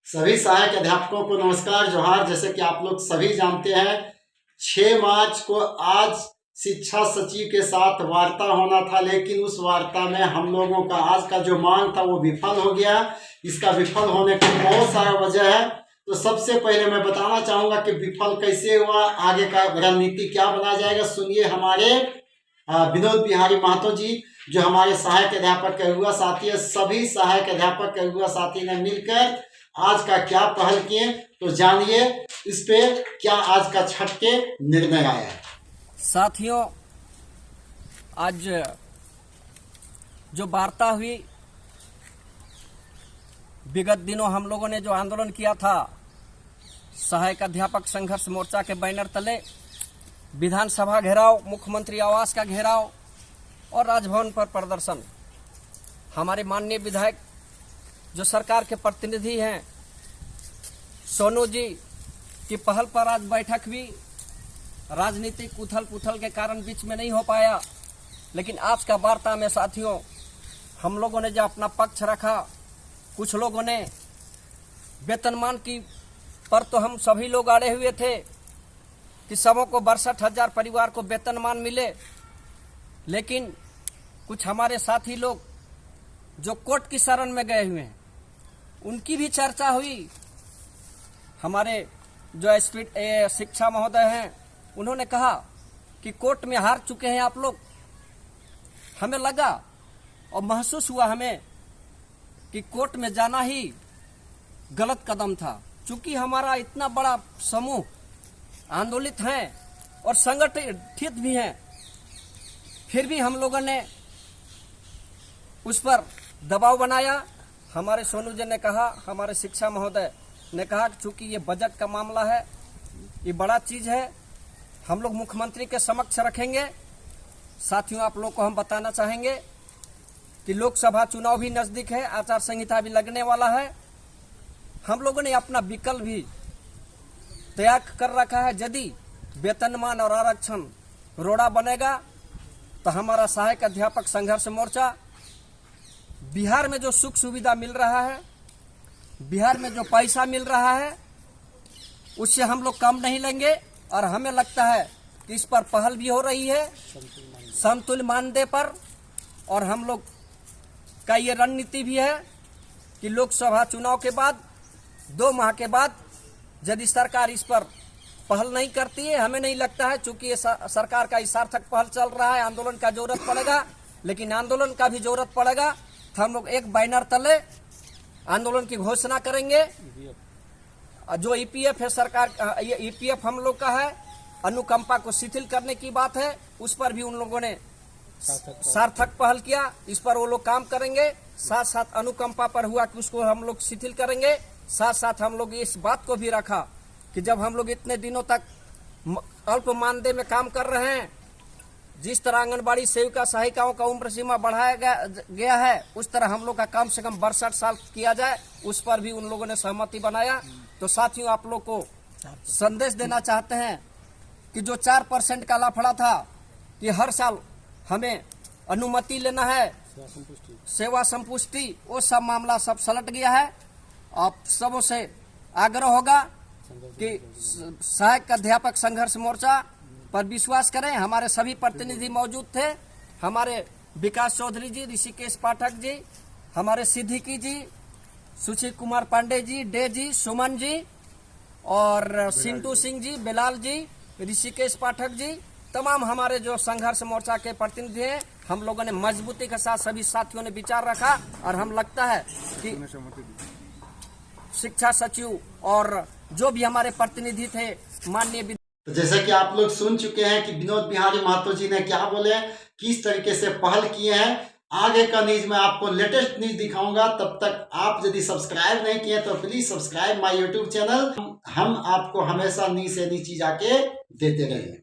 सभी सहायक अध्यापकों को नमस्कार जोहार। जैसे कि आप लोग सभी जानते हैं 6 मार्च को आज शिक्षा सचिव के साथ वार्ता होना था, लेकिन उस वार्ता में हम लोगों का आज का जो मांग था वो विफल हो गया। इसका विफल होने का बहुत सारा वजह है। तो सबसे पहले मैं बताना चाहूँगा कि विफल कैसे हुआ, आगे का रणनीति क्या बनाया जाएगा। सुनिए हमारे विनोद बिहारी महतो जी, जो हमारे सहायक अध्यापक के युवा साथी है, सभी सहायक अध्यापक के युवा साथी ने मिलकर आज का क्या पहल किए, तो जानिए इस पे क्या आज का छठ के निर्णय आया है। साथियों, आज जो वार्ता हुई, विगत दिनों हम लोगों ने जो आंदोलन किया था सहायक अध्यापक संघर्ष मोर्चा के बैनर तले, विधानसभा घेराव, मुख्यमंत्री आवास का घेराव और राजभवन पर प्रदर्शन, हमारे माननीय विधायक जो सरकार के प्रतिनिधि हैं सोनू जी की पहल पर आज बैठक हुई। राजनीतिक उथल पुथल के कारण बीच में नहीं हो पाया, लेकिन आज का वार्ता में साथियों हम लोगों ने जो अपना पक्ष रखा, कुछ लोगों ने वेतनमान की पर तो हम सभी लोग अड़े हुए थे कि सबों को 62,000 परिवार को वेतनमान मिले, लेकिन कुछ हमारे साथी लोग जो कोर्ट की शरण में गए हुए हैं उनकी भी चर्चा हुई। हमारे जो शिक्षा महोदय हैं उन्होंने कहा कि कोर्ट में हार चुके हैं आप लोग। हमें लगा और महसूस हुआ हमें कि कोर्ट में जाना ही गलत कदम था, चूंकि हमारा इतना बड़ा समूह आंदोलित हैं और संगठित भी हैं, फिर भी हम लोगों ने उस पर दबाव बनाया। हमारे सोनू जी ने कहा, हमारे शिक्षा महोदय ने कहा कि चूंकि ये बजट का मामला है, ये बड़ा चीज है, हम लोग मुख्यमंत्री के समक्ष रखेंगे। साथियों, आप लोग को हम बताना चाहेंगे कि लोकसभा चुनाव भी नजदीक है, आचार संहिता भी लगने वाला है। हम लोगों ने अपना विकल्प भी तैयार कर रखा है। यदि वेतनमान और आरक्षण रोड़ा बनेगा तो हमारा सहायक अध्यापक संघर्ष मोर्चा बिहार में जो सुख सुविधा मिल रहा है, बिहार में जो पैसा मिल रहा है, उससे हम लोग कम नहीं लेंगे। और हमें लगता है कि इस पर पहल भी हो रही है समतुल्य मानदेय पर, और हम लोग का ये रणनीति भी है कि लोकसभा चुनाव के बाद 2 माह के बाद यदि सरकार इस पर पहल नहीं करती है, हमें नहीं लगता है, चूंकि ये सरकार का सार्थक पहल चल रहा है, आंदोलन का जरूरत पड़ेगा, लेकिन आंदोलन का भी जरूरत पड़ेगा तो हम लोग एक बैनर तले आंदोलन की घोषणा करेंगे। जो ईपीएफ है सरकार, ये ईपीएफ हम लोग का है, अनुकंपा को शिथिल करने की बात है, उस पर भी उन लोगों ने सार्थक पहल किया, इस पर वो लोग काम करेंगे। साथ साथ अनुकंपा पर हुआ कि उसको हम लोग शिथिल करेंगे। साथ साथ हम लोग इस बात को भी रखा कि जब हम लोग इतने दिनों तक अल्प मानदेय में काम कर रहे हैं, जिस तरह आंगनबाड़ी सेविका सहायिकाओं का उम्र सीमा बढ़ाया गया है, उस तरह हम लोग का कम से कम 62 साल किया जाए, उस पर भी उन लोगों ने सहमति बनाया। तो साथियों, आप लोग को संदेश देना चाहते हैं कि जो 4% का लफड़ा था कि हर साल हमें अनुमति लेना है, सेवा संपुष्टि, वो सब मामला सब सलट गया है। आप सबों से आग्रह होगा कि सहायक अध्यापक संघर्ष मोर्चा पर विश्वास करें। हमारे सभी प्रतिनिधि मौजूद थे, हमारे विकास चौधरी जी, ऋषिकेश पाठक जी, हमारे सिद्दीकी जी, सुशील कुमार पांडे जी, डे जी, सुमन जी और सिंटू सिंह जी, बिलाल जी, ऋषिकेश पाठक जी, तमाम हमारे जो संघर्ष मोर्चा के प्रतिनिधि हैं, हम लोगों ने मजबूती के साथ सभी साथियों ने विचार रखा। और हम लगता है कि शिक्षा सचिव और जो भी हमारे प्रतिनिधि थे माननीय, तो जैसा कि आप लोग सुन चुके हैं कि विनोद बिहारी महतो जी ने क्या बोले, किस तरीके से पहल किए हैं। आगे का न्यूज मैं आपको लेटेस्ट न्यूज दिखाऊंगा। तब तक आप यदि सब्सक्राइब नहीं किए तो please subscribe my YouTube channel. हम आपको हमेशा न्यूज से न्यूज चीज आके देते रहेंगे।